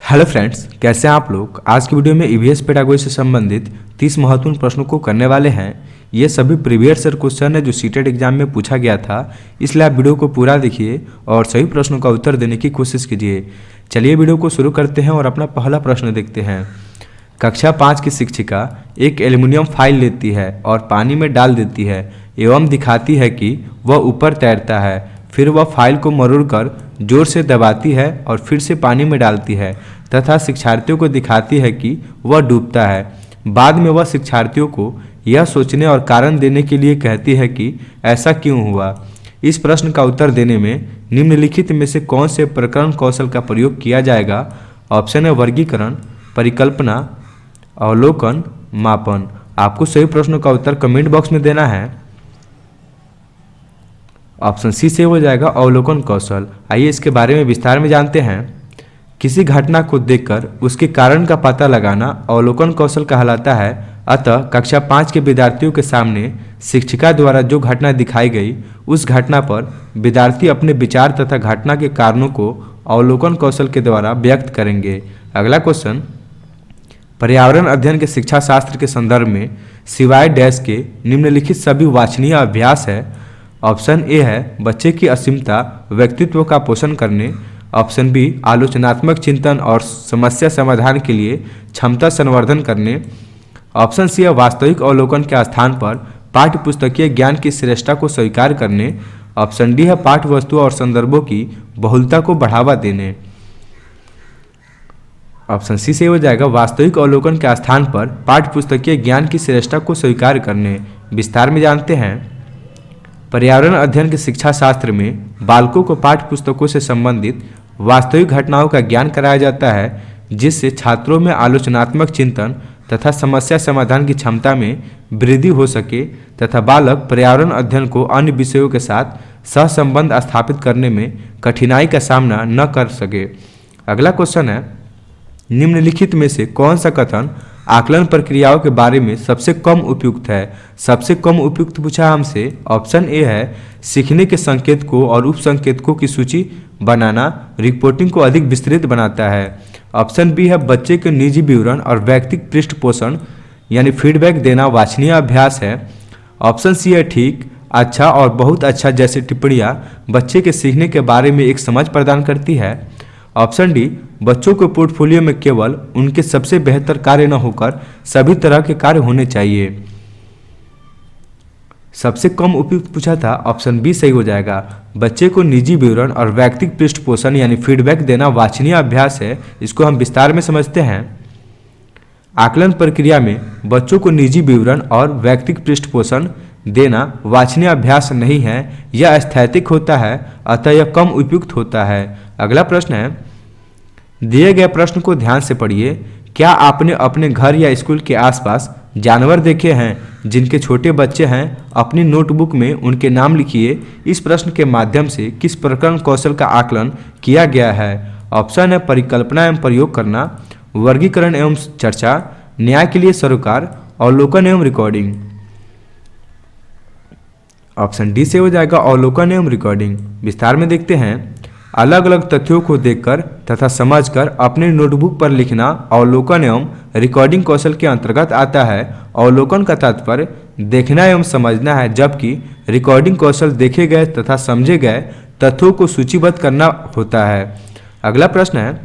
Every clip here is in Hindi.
हेलो फ्रेंड्स, कैसे हैं आप लोग। आज की वीडियो में ईवीएस पेडागोजी से संबंधित 30 महत्वपूर्ण प्रश्नों को करने वाले हैं। ये सभी प्रीवियस ईयर क्वेश्चन है जो सीटेट एग्जाम में पूछा गया था, इसलिए आप वीडियो को पूरा देखिए और सभी प्रश्नों का उत्तर देने की कोशिश कीजिए। चलिए वीडियो को शुरू करते हैं और अपना पहला प्रश्न देखते हैं। कक्षा 5 की शिक्षिका एक एल्युमिनियम फाइल लेती है और पानी में डाल देती है एवं दिखाती है कि वह ऊपर तैरता है। फिर वह फाइल को मरोड़कर जोर से दबाती है और फिर से पानी में डालती है तथा शिक्षार्थियों को दिखाती है कि वह डूबता है। बाद में वह शिक्षार्थियों को यह सोचने और कारण देने के लिए कहती है कि ऐसा क्यों हुआ। इस प्रश्न का उत्तर देने में निम्नलिखित में से कौन से प्रकरण कौशल का प्रयोग किया जाएगा। ऑप्शन है वर्गीकरण, परिकल्पना, अवलोकन, मापन। आपको सही प्रश्नों का उत्तर कमेंट बॉक्स में देना है। ऑप्शन सी से हो जाएगा अवलोकन कौशल। आइए इसके बारे में विस्तार में जानते हैं। किसी घटना को देखकर उसके कारण का पता लगाना अवलोकन कौशल कहलाता है। अतः कक्षा 5 के विद्यार्थियों के सामने शिक्षिका द्वारा जो घटना दिखाई गई उस घटना पर विद्यार्थी अपने विचार तथा घटना के कारणों को अवलोकन कौशल के द्वारा व्यक्त करेंगे। अगला क्वेश्चन, पर्यावरण अध्ययन के शिक्षा शास्त्र के संदर्भ में सिवाय डैश के निम्नलिखित सभी वांछनीय अभ्यास है। ऑप्शन ए है बच्चे की असीमता व्यक्तित्व का पोषण करने। ऑप्शन बी आलोचनात्मक चिंतन और समस्या समाधान के लिए क्षमता संवर्धन करने। ऑप्शन सी है वास्तविक अवलोकन के स्थान पर पाठ्य पुस्तकीय ज्ञान की श्रेष्ठता को स्वीकार करने। ऑप्शन डी है पाठ्य वस्तुओं और संदर्भों की बहुलता को बढ़ावा देने। ऑप्शन सी से हो जाएगा वास्तविक अवलोकन के स्थान पर पाठ्य पुस्तकीय ज्ञान की श्रेष्ठता को स्वीकार करने। विस्तार में जानते हैं। पर्यावरण अध्ययन के शिक्षा शास्त्र में बालकों को पाठ्य पुस्तकों से संबंधित वास्तविक घटनाओं का ज्ञान कराया जाता है, जिससे छात्रों में आलोचनात्मक चिंतन तथा समस्या समाधान की क्षमता में वृद्धि हो सके तथा बालक पर्यावरण अध्ययन को अन्य विषयों के साथ सहसंबंध स्थापित करने में कठिनाई का सामना न कर सके। अगला क्वेश्चन है, निम्नलिखित में से कौन सा कथन आकलन प्रक्रियाओं के बारे में सबसे कम उपयुक्त है। सबसे कम उपयुक्त पूछा हमसे। ऑप्शन ए है सीखने के संकेत को और उप संकेतकों की सूची बनाना रिपोर्टिंग को अधिक विस्तृत बनाता है। ऑप्शन बी है बच्चे के निजी विवरण और व्यक्तिगत पृष्ठपोषण यानी फीडबैक देना वांछनीय अभ्यास है। ऑप्शन सी है ठीक, अच्छा और बहुत अच्छा जैसे टिप्पणियां बच्चे के सीखने के बारे में एक समझ प्रदान करती है। ऑप्शन डी बच्चों के पोर्टफोलियो में केवल उनके सबसे बेहतर कार्य न होकर सभी तरह के कार्य होने चाहिए। सबसे कम उपयुक्त पूछा था। ऑप्शन बी सही हो जाएगा। बच्चे को निजी विवरण और व्यक्तिगत पृष्ठपोषण यानी फीडबैक देना वांछनीय अभ्यास है। इसको हम विस्तार में समझते हैं। आकलन प्रक्रिया में बच्चों को निजी विवरण और व्यक्तिगत पृष्ठपोषण देना वांछनीय अभ्यास नहीं है, यह स्थैतिक होता है, अतः यह कम उपयुक्त होता है। अगला प्रश्न है, दिए गए प्रश्न को ध्यान से पढ़िए। क्या आपने अपने घर या स्कूल के आसपास जानवर देखे हैं जिनके छोटे बच्चे हैं? अपनी नोटबुक में उनके नाम लिखिए। इस प्रश्न के माध्यम से किस प्रकरण कौशल का आकलन किया गया है? ऑप्शन है परिकल्पना एवं प्रयोग करना, वर्गीकरण एवं चर्चा, न्याय के लिए सरोकार, अवलोकन एवं रिकॉर्डिंग। ऑप्शन डी से हो जाएगा अवलोकन एवं रिकॉर्डिंग। विस्तार में देखते हैं। अलग अलग तथ्यों को देखकर तथा समझकर अपने नोटबुक पर लिखना अवलोकन एवं रिकॉर्डिंग कौशल के अंतर्गत आता है। अवलोकन का तात्पर्य देखना एवं समझना है, जबकि रिकॉर्डिंग कौशल देखे गए तथा समझे गए तथ्यों को सूचीबद्ध करना होता है। अगला प्रश्न है,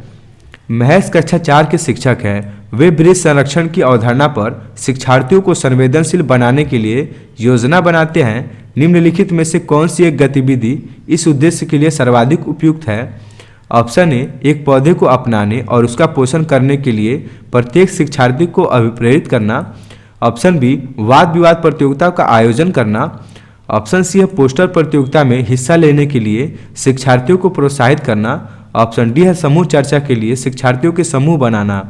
महेश कक्षा 4 के शिक्षक हैं। वे वृक्ष संरक्षण की अवधारणा पर शिक्षार्थियों को संवेदनशील बनाने के लिए योजना बनाते हैं। निम्नलिखित में से कौन सी एक गतिविधि इस उद्देश्य के लिए सर्वाधिक उपयुक्त है? ऑप्शन ए एक पौधे को अपनाने और उसका पोषण करने के लिए प्रत्येक शिक्षार्थी को अभिप्रेरित करना। ऑप्शन बी वाद विवाद प्रतियोगिता का आयोजन करना। ऑप्शन सी है पोस्टर प्रतियोगिता में हिस्सा लेने के लिए शिक्षार्थियों को प्रोत्साहित करना। ऑप्शन डी है समूह चर्चा के लिए शिक्षार्थियों के समूह बनाना।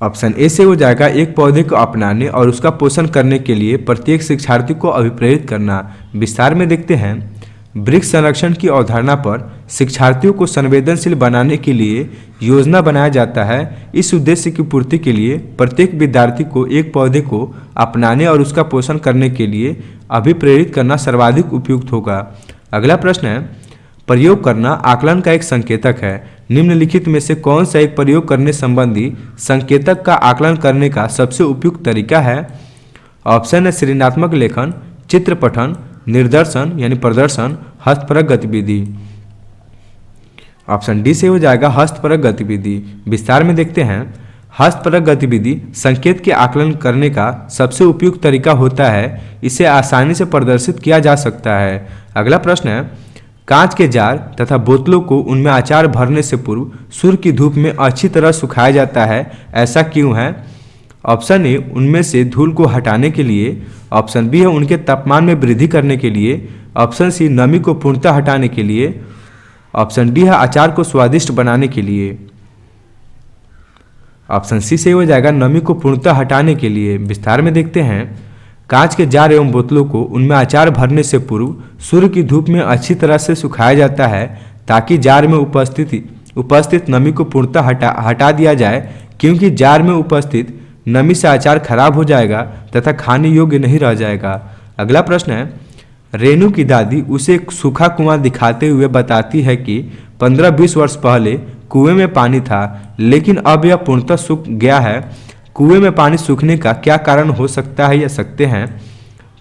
ऑप्शन ए से हो जाएगा एक पौधे को अपनाने और उसका पोषण करने के लिए प्रत्येक शिक्षार्थी को अभिप्रेरित करना। विस्तार में देखते हैं। वृक्ष संरक्षण की अवधारणा पर शिक्षार्थियों को संवेदनशील बनाने के लिए योजना बनाया जाता है। इस उद्देश्य की पूर्ति के लिए प्रत्येक विद्यार्थी को एक पौधे को अपनाने और उसका पोषण करने के लिए अभिप्रेरित करना सर्वाधिक उपयुक्त होगा। अगला प्रश्न है, प्रयोग करना आकलन का एक संकेतक है। निम्नलिखित में से कौन सा एक प्रयोग करने संबंधी संकेतक का आकलन करने का सबसे उपयुक्त तरीका है? ऑप्शन है सृजनात्मक लेखन, चित्र पठन, निर्दर्शन यानी प्रदर्शन, हस्तपरक गतिविधि। ऑप्शन डी से हो जाएगा हस्तपरक गतिविधि। विस्तार में देखते हैं। हस्तपरक गतिविधि संकेत के आकलन करने का सबसे उपयुक्त तरीका होता है। इसे आसानी से प्रदर्शित किया जा सकता है। अगला प्रश्न है, कांच के जार तथा बोतलों को उनमें अचार भरने से पूर्व सूर्य की धूप में अच्छी तरह सुखाया जाता है, ऐसा क्यों है? ऑप्शन ए उनमें से धूल को हटाने के लिए, ऑप्शन बी है उनके तापमान में वृद्धि करने के लिए, ऑप्शन सी नमी को पूर्णतः हटाने के लिए, ऑप्शन डी है अचार को स्वादिष्ट बनाने के लिए। ऑप्शन सी से हो जाएगा नमी को पूर्णतः हटाने के लिए। विस्तार में देखते हैं। कांच के जार एवं बोतलों को उनमें अचार भरने से पूर्व सूर्य की धूप में अच्छी तरह से सुखाया जाता है ताकि जार में उपस्थित नमी को पूर्णतः हटा दिया जाए, क्योंकि जार में उपस्थित नमी से अचार खराब हो जाएगा तथा खाने योग्य नहीं रह जाएगा। अगला प्रश्न है, रेणु की दादी उसे एक सूखा कुआं दिखाते हुए बताती है कि 15-20 वर्ष पहले कुएं में पानी था, लेकिन अब यह पूर्णतः सूख गया है। कुएं में पानी सूखने का क्या कारण हो सकता है या सकते हैं?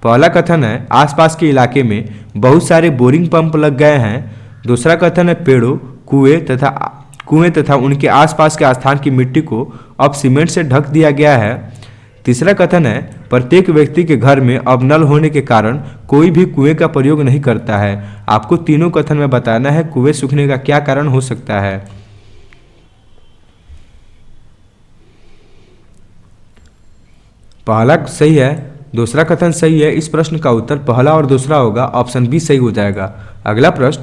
पहला कथन है आसपास के इलाके में बहुत सारे बोरिंग पंप लग गए हैं। दूसरा कथन है पेड़ों, कुएं तथा उनके आसपास के स्थान की मिट्टी को अब सीमेंट से ढक दिया गया है। तीसरा कथन है प्रत्येक व्यक्ति के घर में अब नल होने के कारण कोई भी कुएं का प्रयोग नहीं करता है। आपको तीनों कथन में बताना है कुएं सूखने का क्या कारण हो सकता है। पहला सही है, दूसरा कथन सही है। इस प्रश्न का उत्तर पहला और दूसरा होगा। ऑप्शन बी सही हो जाएगा। अगला प्रश्न,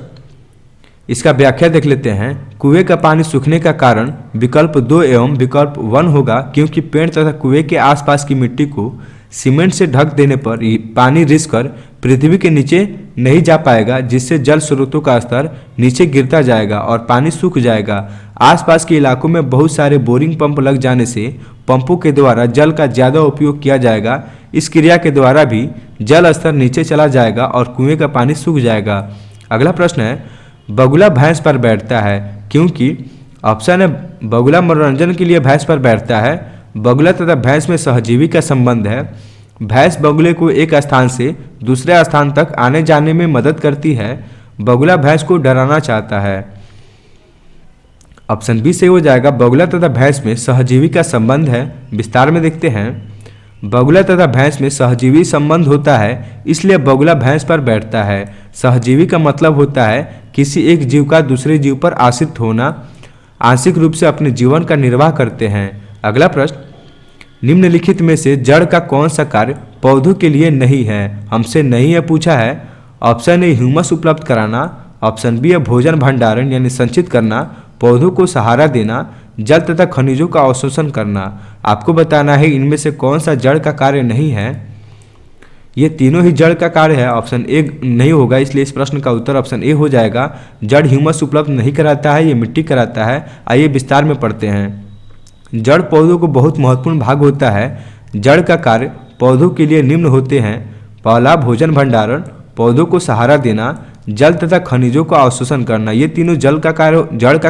इसका व्याख्या देख लेते हैं। कुएं का पानी सूखने का कारण विकल्प 2 एवं विकल्प 1 होगा, क्योंकि पेड़ तथा कुएं के आसपास की मिट्टी को सीमेंट से ढक देने पर पानी रिस कर पृथ्वी के नीचे नहीं जा पाएगा, जिससे जल स्रोतों का स्तर नीचे गिरता जाएगा और पानी सूख जाएगा। आसपास के इलाकों में बहुत सारे बोरिंग पंप लग जाने से पंपों के द्वारा जल का ज़्यादा उपयोग किया जाएगा। इस क्रिया के द्वारा भी जल स्तर नीचे चला जाएगा और कुएं का पानी सूख जाएगा। अगला प्रश्न है, बगुला भैंस पर बैठता है क्योंकि? ऑप्शन है बगुला मनोरंजन के लिए भैंस पर बैठता है। बगुला तथा भैंस में सहजीवी का संबंध है। भैंस बगुले को एक स्थान से दूसरे स्थान तक आने जाने में मदद करती है। बगुला भैंस को डराना चाहता है। ऑप्शन बी से हो जाएगा बगुला तथा भैंस में सहजीवी का संबंध है। विस्तार में देखते हैं। बगुला तथा भैंस में सहजीवी संबंध होता है, इसलिए बगुला भैंस पर बैठता है। सहजीवी का मतलब होता है किसी एक जीव का दूसरे जीव पर आश्रित होना, आंशिक रूप से अपने जीवन का निर्वाह करते हैं। अगला प्रश्न, निम्नलिखित में से जड़ का कौन सा कार्य पौधों के लिए नहीं है? हमसे नहीं है पूछा है। ऑप्शन ए ह्यूमस उपलब्ध कराना, ऑप्शन बी है भोजन भंडारण यानी संचित करना, पौधों को सहारा देना, जल तथा खनिजों का अवशोषण करना। आपको बताना है इनमें से कौन सा जड़ का कार्य नहीं है। ये तीनों ही जड़ का कार्य है। ऑप्शन ए नहीं होगा, इसलिए इस प्रश्न का उत्तर ऑप्शन ए हो जाएगा। जड़ ह्यूमस उपलब्ध नहीं कराता है, ये मिट्टी कराता है। आइए विस्तार में पढ़ते हैं। जड़ पौधों को बहुत महत्वपूर्ण भाग होता है। जड़ का कार्य पौधों के लिए निम्न होते हैं। पहला भोजन भंडारण, पौधों को सहारा देना, जल तथा खनिजों का अवशोषण करना। ये तीनों जड़ का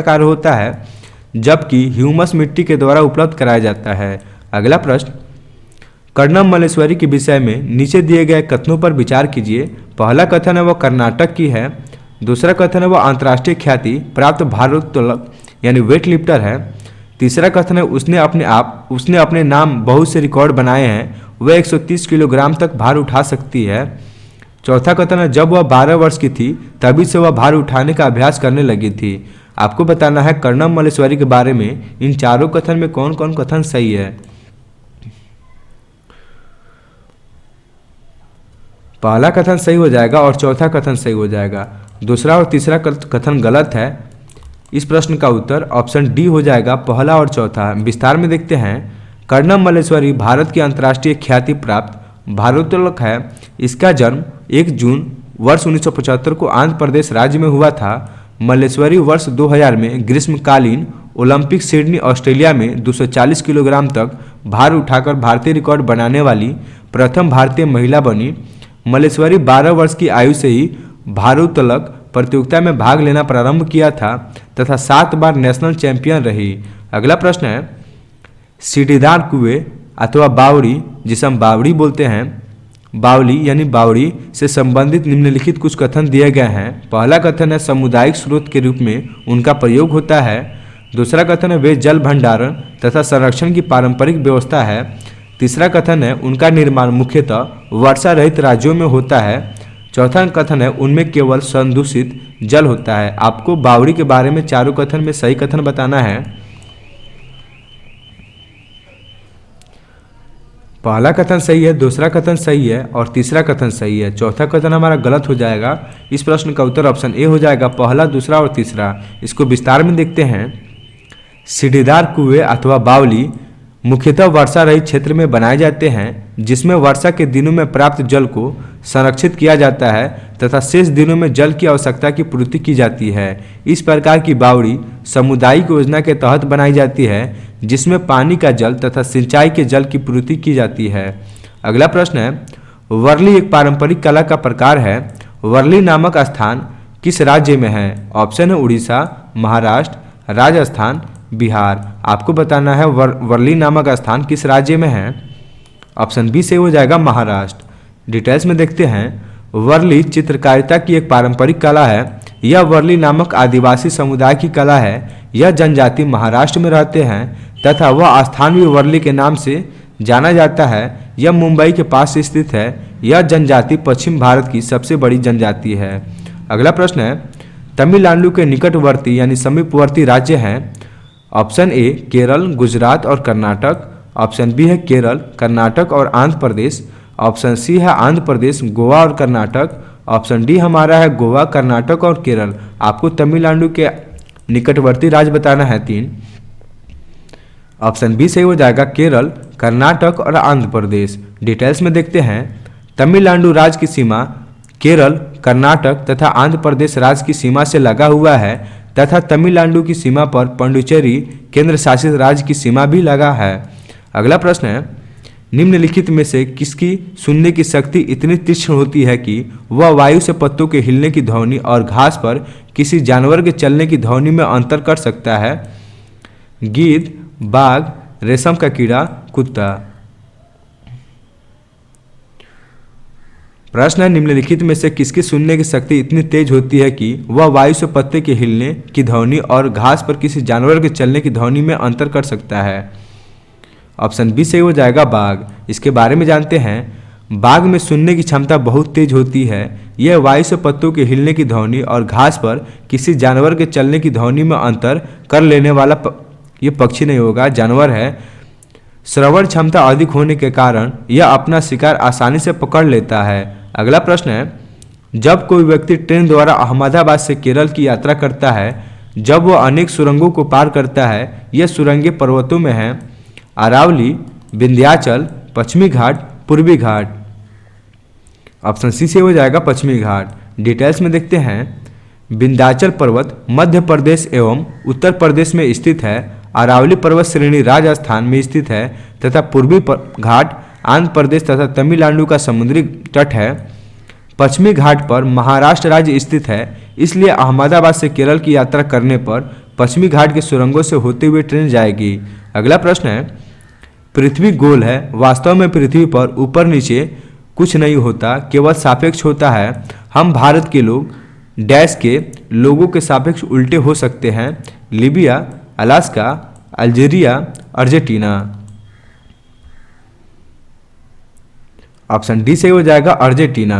कार्य होता है, जबकि ह्यूमस मिट्टी के द्वारा उपलब्ध कराया जाता है। अगला प्रश्न, कर्णम मल्लेश्वरी के विषय में नीचे दिए गए कथनों पर विचार कीजिए। पहला कथन है वह कर्नाटक की है। दूसरा कथन है वह अंतर्राष्ट्रीय ख्याति प्राप्त भारोत्तोलक यानी वेट लिफ्टर है। तीसरा कथन है उसने अपने नाम बहुत से रिकॉर्ड बनाए हैं, वह 130 किलोग्राम तक भार उठा सकती है। चौथा कथन है जब वह 12 वर्ष की थी तभी से वह भार उठाने का अभ्यास करने लगी थी। आपको बताना है कर्णम मल्लेश्वरी के बारे में इन चारों कथन में कौन कौन कथन सही है। पहला कथन सही हो जाएगा और चौथा कथन सही हो जाएगा। दूसरा और तीसरा कथन गलत है। इस प्रश्न का उत्तर ऑप्शन डी हो जाएगा, पहला और चौथा। विस्तार में देखते हैं। कर्णम मल्लेश्वरी भारत की अंतर्राष्ट्रीय ख्याति प्राप्त भारोत्तोलक है। इसका जन्म 1 जून वर्ष 1975 को आंध्र प्रदेश राज्य में हुआ था। मल्लेश्वरी वर्ष 2000 में ग्रीष्मकालीन ओलंपिक सिडनी ऑस्ट्रेलिया में 240 किलोग्राम तक भार उठाकर भारतीय रिकॉर्ड बनाने वाली प्रथम भारतीय महिला बनी। मल्लेश्वरी 12 वर्ष की आयु से ही भारोत्तोलक प्रतियोगिता में भाग लेना प्रारंभ किया था तथा 7 बार नेशनल चैंपियन रही। अगला प्रश्न है, सीढ़ीदार कुएं अथवा बावड़ी, जिसे हम बावड़ी बोलते हैं, बावली यानी बावड़ी से संबंधित निम्नलिखित कुछ कथन दिए गए हैं। पहला कथन है सामुदायिक स्रोत के रूप में उनका प्रयोग होता है। दूसरा कथन है वे जल भंडारण तथा संरक्षण की पारंपरिक व्यवस्था है। तीसरा कथन है उनका निर्माण मुख्यतः वर्षा रहित राज्यों में होता है। चौथा कथन है उनमें केवल संदूषित जल होता है। आपको बावड़ी के बारे में चारों कथन में सही कथन बताना है। पहला कथन सही है, दूसरा कथन सही है और तीसरा कथन सही है। चौथा कथन हमारा गलत हो जाएगा। इस प्रश्न का उत्तर ऑप्शन ए हो जाएगा, पहला, दूसरा और तीसरा। इसको विस्तार में देखते हैं। सीढ़ीदार कुएं अथवा बावली मुख्यतः वर्षा रहित क्षेत्र में बनाए जाते हैं, जिसमें वर्षा के दिनों में प्राप्त जल को संरक्षित किया जाता है तथा शेष दिनों में जल की आवश्यकता की पूर्ति की जाती है। इस प्रकार की बावड़ी सामुदायिक योजना के तहत बनाई जाती है, जिसमें पानी का जल तथा सिंचाई के जल की पूर्ति की जाती है। अगला प्रश्न है, वर्ली एक पारंपरिक कला का प्रकार है। वर्ली नामक स्थान किस राज्य में है? ऑप्शन है उड़ीसा, महाराष्ट्र, राजस्थान, बिहार। आपको बताना है वर्ली नामक स्थान किस राज्य में है। ऑप्शन बी से हो जाएगा महाराष्ट्र। डिटेल्स में देखते हैं। वर्ली चित्रकारिता की एक पारंपरिक कला है। यह वर्ली नामक आदिवासी समुदाय की कला है। यह जनजाति महाराष्ट्र में रहते हैं तथा वह स्थान भी वर्ली के नाम से जाना जाता है। यह मुंबई के पास स्थित है। यह जनजाति पश्चिम भारत की सबसे बड़ी जनजाति है। अगला प्रश्न है, तमिलनाडु के निकटवर्ती यानी समीपवर्ती राज्य हैं। ऑप्शन ए केरल, गुजरात और कर्नाटक। ऑप्शन बी है केरल, कर्नाटक और आंध्र प्रदेश। ऑप्शन सी है आंध्र प्रदेश, गोवा और कर्नाटक। ऑप्शन डी हमारा है गोवा, कर्नाटक और केरल। आपको तमिलनाडु के निकटवर्ती राज्य बताना है 3। ऑप्शन बी सही हो जाएगा, केरल, कर्नाटक और आंध्र प्रदेश। डिटेल्स में देखते हैं। तमिलनाडु राज्य की सीमा केरल, कर्नाटक तथा आंध्र प्रदेश राज्य की सीमा से लगा हुआ है तथा तमिलनाडु की सीमा पर पुडुचेरी केंद्र शासित राज्य की सीमा भी लगा है। अगला प्रश्न है, निम्नलिखित में से किसकी सुनने की शक्ति इतनी तीक्ष्ण होती है कि वह वायु से पत्तों के हिलने की ध्वनि और घास पर किसी जानवर के चलने की ध्वनि में अंतर कर सकता है? गिद्ध, बाघ, रेशम का कीड़ा, कुत्ता। प्रश्न है, निम्नलिखित में से किसकी सुनने की शक्ति इतनी तेज होती है कि वह वायु से पत्ते के हिलने की ध्वनि और घास पर किसी जानवर के चलने की ध्वनि में अंतर कर सकता है? ऑप्शन बी सही हो जाएगा, बाघ। इसके बारे में जानते हैं। बाघ में सुनने की क्षमता बहुत तेज होती है। यह वायु से पत्तों के हिलने की ध्वनि और घास पर किसी जानवर के चलने की ध्वनि में अंतर कर लेने वाला ये पक्षी नहीं होगा, जानवर है। श्रवण क्षमता अधिक होने के कारण यह अपना शिकार आसानी से पकड़ लेता है। अगला प्रश्न है, जब कोई व्यक्ति ट्रेन द्वारा अहमदाबाद से केरल की यात्रा करता है, जब वह अनेक सुरंगों को पार करता है, यह सुरंगें पर्वतों में हैं। अरावली, विंध्याचल, पश्चिमी घाट, पूर्वी घाट। ऑप्शन सी से हो जाएगा पश्चिमी घाट। डिटेल्स में देखते हैं। विंध्याचल पर्वत मध्य प्रदेश एवं उत्तर प्रदेश में स्थित है। अरावली पर्वत श्रेणी राजस्थान में स्थित है तथा पूर्वी घाट आंध्र प्रदेश तथा तमिलनाडु का समुद्री तट है। पश्चिमी घाट पर महाराष्ट्र राज्य स्थित है, इसलिए अहमदाबाद से केरल की यात्रा करने पर पश्चिमी घाट के सुरंगों से होते हुए ट्रेन जाएगी। अगला प्रश्न है, पृथ्वी गोल है। वास्तव में पृथ्वी पर ऊपर नीचे कुछ नहीं होता, केवल सापेक्ष होता है। हम भारत के लोग डैश के लोगों के सापेक्ष उल्टे हो सकते हैं। Libya, Alaska, Algeria, Argentina. Option D से हो जाएगा अर्जेंटीना।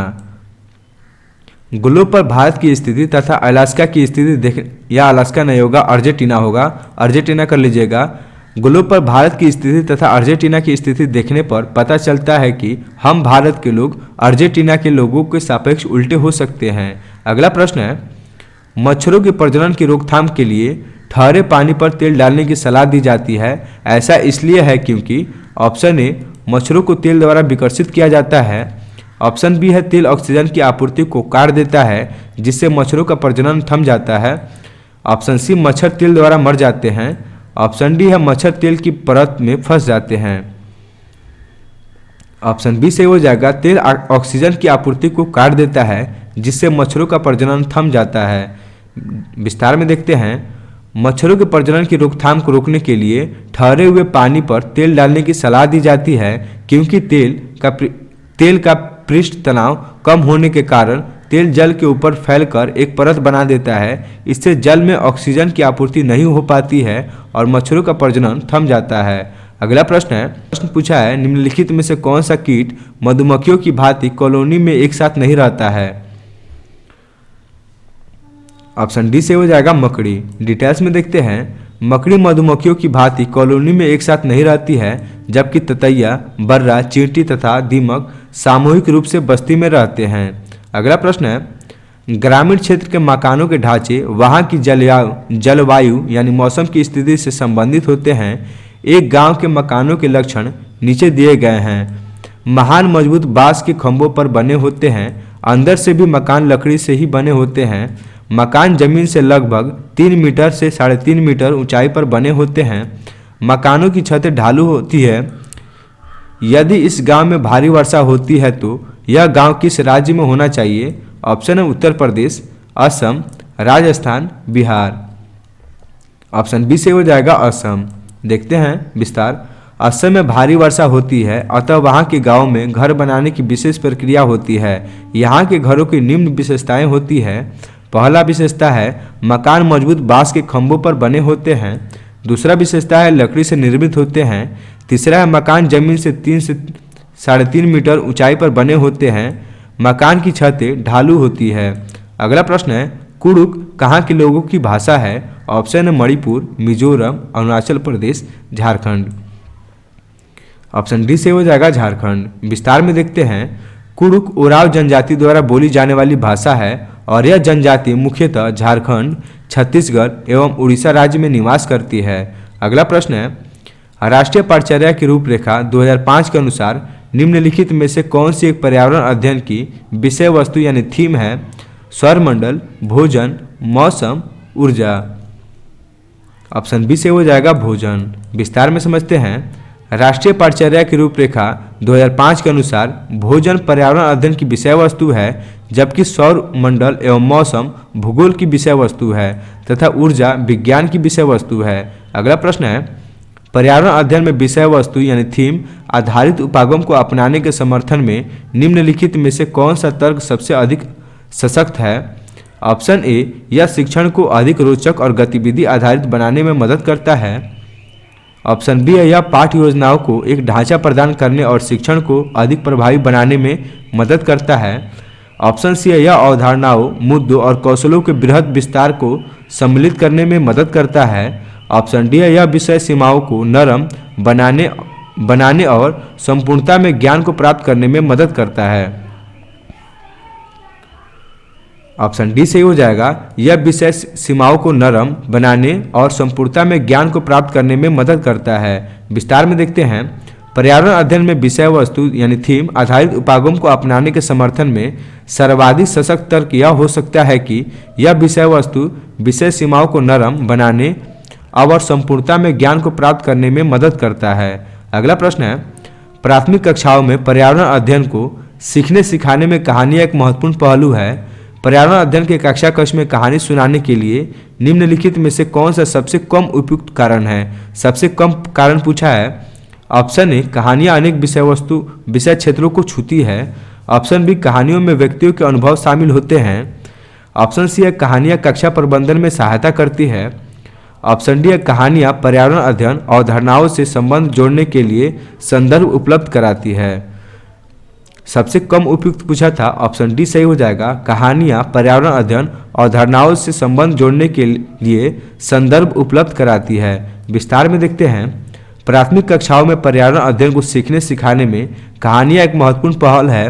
ग्लोब पर भारत की स्थिति तथा अलास्का की स्थिति देख, या अलास्का नहीं होगा, अर्जेंटीना होगा, अर्जेंटीना कर लीजिएगा। ग्लोब पर भारत की स्थिति तथा अर्जेंटीना की स्थिति देखने पर पता चलता है कि हम भारत के लोग अर्जेंटीना के लोगों के सापेक्ष उल्टे हो सकते हैं। अगला प्रश्न है, मच्छरों के प्रजनन की रोकथाम के लिए ठहरे पानी पर तेल डालने की सलाह दी जाती है। ऐसा इसलिए है क्योंकि ऑप्शन ए मच्छरों को तेल द्वारा विकसित किया जाता है। ऑप्शन बी है तेल ऑक्सीजन की आपूर्ति को काट देता है, जिससे मच्छरों का प्रजनन थम जाता है। ऑप्शन सी मच्छर तेल द्वारा मर जाते हैं। ऑप्शन डी है मच्छर तेल की परत में फंस जाते हैं। ऑप्शन बी सही हो जाएगा। तेल ऑक्सीजन की आपूर्ति को काट देता है जिससे मच्छरों का प्रजनन थम जाता है। विस्तार में देखते हैं। मच्छरों के प्रजनन की रोकथाम को रोकने के लिए ठहरे हुए पानी पर तेल डालने की सलाह दी जाती है, क्योंकि तेल का पृष्ठ तनाव कम होने के कारण तेल जल के ऊपर फैलकर एक परत बना देता है। इससे जल में ऑक्सीजन की आपूर्ति नहीं हो पाती है और मच्छरों का प्रजनन थम जाता है। अगला प्रश्न पूछा है, निम्नलिखित में से कौन सा कीट मधुमक्खियों की भांति कॉलोनी में एक साथ नहीं रहता है? ऑप्शन डी से हो जाएगा मकड़ी। डिटेल्स में देखते हैं। मकड़ी मधुमक्खियों की भांति कॉलोनी में एक साथ नहीं रहती है, जबकि ततैया, बर्रा, चींटी तथा दीमक सामूहिक रूप से बस्ती में रहते हैं। अगला प्रश्न है, ग्रामीण क्षेत्र के मकानों के ढांचे वहां की जलवायु यानी मौसम की स्थिति से संबंधित होते हैं। एक गांव के मकानों के लक्षण नीचे दिए गए हैं। महान मजबूत बांस के खंभों पर बने होते हैं। अंदर से भी मकान लकड़ी से ही बने होते हैं। मकान जमीन से लगभग 3 मीटर से 3.5 मीटर ऊंचाई पर बने होते हैं। मकानों की छतें ढालू होती है। यदि इस गांव में भारी वर्षा होती है तो यह गांव किस राज्य में होना चाहिए? ऑप्शन है उत्तर प्रदेश, असम, राजस्थान, बिहार। ऑप्शन बी से हो जाएगा असम। देखते हैं विस्तार। असम में भारी वर्षा होती है, अतः वहाँ के गाँव में घर बनाने की विशेष प्रक्रिया होती है। यहाँ के घरों की निम्न विशेषताएं होती है। पहला विशेषता है मकान मजबूत बांस के खंभों पर बने होते हैं। दूसरा विशेषता है लकड़ी से निर्मित होते हैं। तीसरा है मकान जमीन से 3 से 3.5 मीटर ऊंचाई पर बने होते हैं। मकान की छतें ढालू होती है। अगला प्रश्न है, कुड़ुक कहाँ के लोगों की भाषा है? ऑप्शन है मणिपुर, मिजोरम, अरुणाचल प्रदेश, झारखंड। ऑप्शन डी से हो जाएगा झारखंड। विस्तार में देखते हैं। कुड़ुक ओराव जनजाति द्वारा बोली जाने वाली भाषा है और यह जनजाति मुख्यतः झारखंड, छत्तीसगढ़ एवं उड़ीसा राज्य में निवास करती है। अगला प्रश्न है, राष्ट्रीय पाठचर्या की रूपरेखा 2005 के अनुसार निम्नलिखित में से कौन सी एक पर्यावरण अध्ययन की विषय वस्तु यानी थीम है? सौरमंडल, भोजन, मौसम, ऊर्जा। ऑप्शन बी से हो जाएगा भोजन। विस्तार में समझते हैं। राष्ट्रीय पाठचर्या की रूपरेखा 2005 के अनुसार भोजन पर्यावरण अध्ययन की विषय वस्तु है, जबकि सौर मंडल एवं मौसम भूगोल की विषय वस्तु है तथा ऊर्जा विज्ञान की विषय वस्तु है। अगला प्रश्न है, पर्यावरण अध्ययन में विषय वस्तु यानी थीम आधारित उपागम को अपनाने के समर्थन में निम्नलिखित में से कौन सा तर्क सबसे अधिक सशक्त है? ऑप्शन ए, यह शिक्षण को अधिक रोचक और गतिविधि आधारित बनाने में मदद करता है। ऑप्शन बी है, यह पाठ्य योजनाओं को एक ढांचा प्रदान करने और शिक्षण को अधिक प्रभावी बनाने में मदद करता है। ऑप्शन सी है, यह अवधारणाओं, मुद्दों और कौशलों के बृहद विस्तार को सम्मिलित करने में मदद करता है। ऑप्शन डी है, यह विषय सीमाओं को नरम बनाने और संपूर्णता में ज्ञान को प्राप्त करने में मदद करता है। ऑप्शन डी सही हो जाएगा, यह विषय सीमाओं को नरम बनाने और संपूर्णता में ज्ञान को प्राप्त करने में मदद करता है। विस्तार में देखते हैं। पर्यावरण अध्ययन में विषय वस्तु यानी थीम आधारित उपागम को अपनाने के समर्थन में सर्वाधिक सशक्त तर्क यह हो सकता है कि यह विषय वस्तु विषय सीमाओं को नरम बनाने और संपूर्णता में ज्ञान को प्राप्त करने में मदद करता है। अगला प्रश्न है, प्राथमिक कक्षाओं में पर्यावरण अध्ययन को सीखने सिखाने में कहानियाँ एक महत्वपूर्ण पहलू है। पर्यावरण अध्ययन के कक्षा कक्ष में कहानी सुनाने के लिए निम्नलिखित में से कौन सा सबसे कम उपयुक्त कारण है? सबसे कम कारण पूछा है। ऑप्शन ए, कहानियाँ अनेक विषय क्षेत्रों को छूती है। ऑप्शन बी, कहानियों में व्यक्तियों के अनुभव शामिल होते हैं। ऑप्शन सी है, कहानियाँ कक्षा प्रबंधन में सहायता करती है। ऑप्शन डी है, कहानियाँ पर्यावरण अध्ययन अवधारणाओं से संबंध जोड़ने के लिए संदर्भ उपलब्ध कराती है। सबसे कम उपयुक्त पूछा था, ऑप्शन डी सही हो जाएगा। कहानियाँ पर्यावरण अध्ययन अवधारणाओं से संबंध जोड़ने के लिए संदर्भ उपलब्ध कराती है। विस्तार में देखते हैं। प्राथमिक कक्षाओं में पर्यावरण अध्ययन को सीखने सिखाने में कहानियाँ एक महत्वपूर्ण पहल है,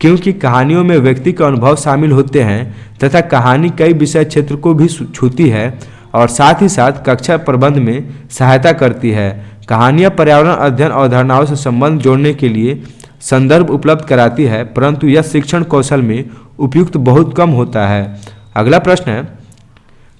क्योंकि कहानियों में व्यक्ति के अनुभव शामिल होते हैं तथा कहानी कई विषय क्षेत्र को भी छूती है और साथ ही साथ कक्षा प्रबंध में सहायता करती है। कहानियाँ पर्यावरण अध्ययन अवधारणाओं से संबंध जोड़ने के लिए संदर्भ उपलब्ध कराती है, परंतु यह शिक्षण कौशल में उपयुक्त बहुत कम होता है। अगला प्रश्न है,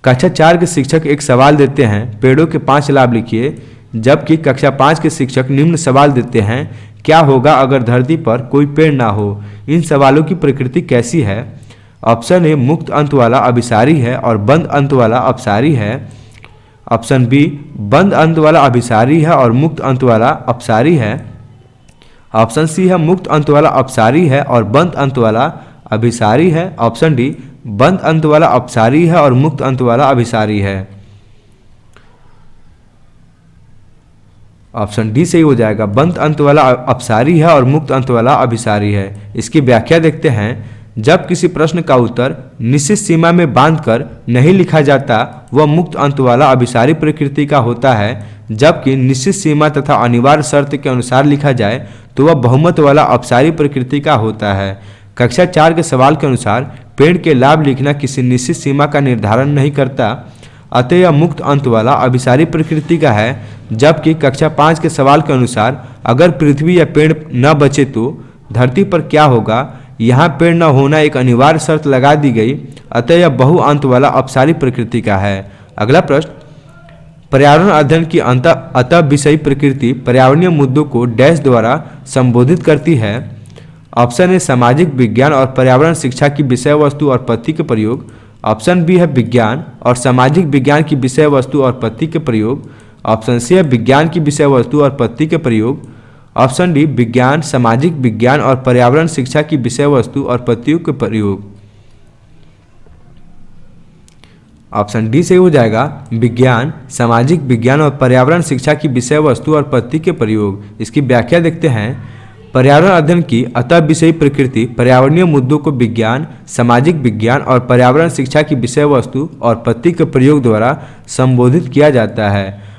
कक्षा 4 के शिक्षक एक सवाल देते हैं, पेड़ों के 5 लाभ लिखिए, जबकि कक्षा 5 के शिक्षक निम्न सवाल देते हैं, क्या होगा अगर धरती पर कोई पेड़ ना हो? इन सवालों की प्रकृति कैसी है? ऑप्शन ए मुक्त अंत वाला अभिसारी है और बंद अंत वाला अपसारी है। ऑप्शन बी बंद अंत वाला अभिसारी है और मुक्त अंत वाला अपसारी है। ऑप्शन सी है मुक्त अंत वाला अपसारी है और बंद अंत वाला अभिसारी है। ऑप्शन डी बंद अंत वाला अपसारी है और मुक्त अंत वाला अभिसारी है। ऑप्शन डी सही हो जाएगा, बंद अंत वाला अपसारी है और मुक्त अंत वाला अभिसारी है। इसकी व्याख्या देखते हैं। जब किसी प्रश्न का उत्तर निश्चित सीमा में बांधकर नहीं लिखा जाता वह मुक्त अंत वाला अभिसारी प्रकृति का होता है, जबकि निश्चित सीमा तथा अनिवार्य शर्त के अनुसार लिखा जाए तो वह बहुमत वाला अपसारी प्रकृति का होता है। कक्षा 4 के सवाल के अनुसार पेड़ के लाभ लिखना किसी निश्चित सीमा का निर्धारण नहीं करता, अतः यह मुक्त अंत वाला अभिसारी प्रकृति का है। जबकि कक्षा 5 के सवाल के अनुसार अगर पृथ्वी या पेड़ न बचे तो धरती पर क्या होगा, यहाँ पेड़ न होना एक अनिवार्य शर्त लगा दी गई, अतः यह बहु अंत वाला अपसारी प्रकृति का है। अगला प्रश्न, पर्यावरण अध्ययन की अतः विषयी प्रकृति पर्यावरणीय मुद्दों को डैश द्वारा संबोधित करती है। ऑप्शन ए सामाजिक विज्ञान और पर्यावरण शिक्षा की विषय वस्तु और पद्धति के प्रयोग। ऑप्शन बी है विज्ञान और सामाजिक विज्ञान की विषय वस्तु और पद्धति के प्रयोग। ऑप्शन सी है विज्ञान की विषय वस्तु और पद्धति के प्रयोग। ऑप्शन डी विज्ञान, सामाजिक विज्ञान और पर्यावरण शिक्षा की विषय वस्तु और पद्धतियों के प्रयोग। ऑप्शन डी सही हो जाएगा, विज्ञान, सामाजिक विज्ञान और पर्यावरण शिक्षा की विषय वस्तु और पद्धति के प्रयोग। इसकी व्याख्या देखते हैं। पर्यावरण अध्ययन की अतः विषयी प्रकृति पर्यावरणीय मुद्दों को विज्ञान, सामाजिक विज्ञान और पर्यावरण शिक्षा की विषय वस्तु और पद्धति के प्रयोग द्वारा संबोधित किया जाता है।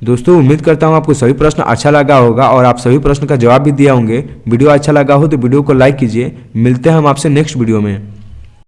दोस्तों उम्मीद करता हूँ आपको सभी प्रश्न अच्छा लगा होगा और आप सभी प्रश्न का जवाब भी दिया होंगे। वीडियो अच्छा लगा हो तो वीडियो को लाइक कीजिए। मिलते हैं हम आपसे नेक्स्ट वीडियो में।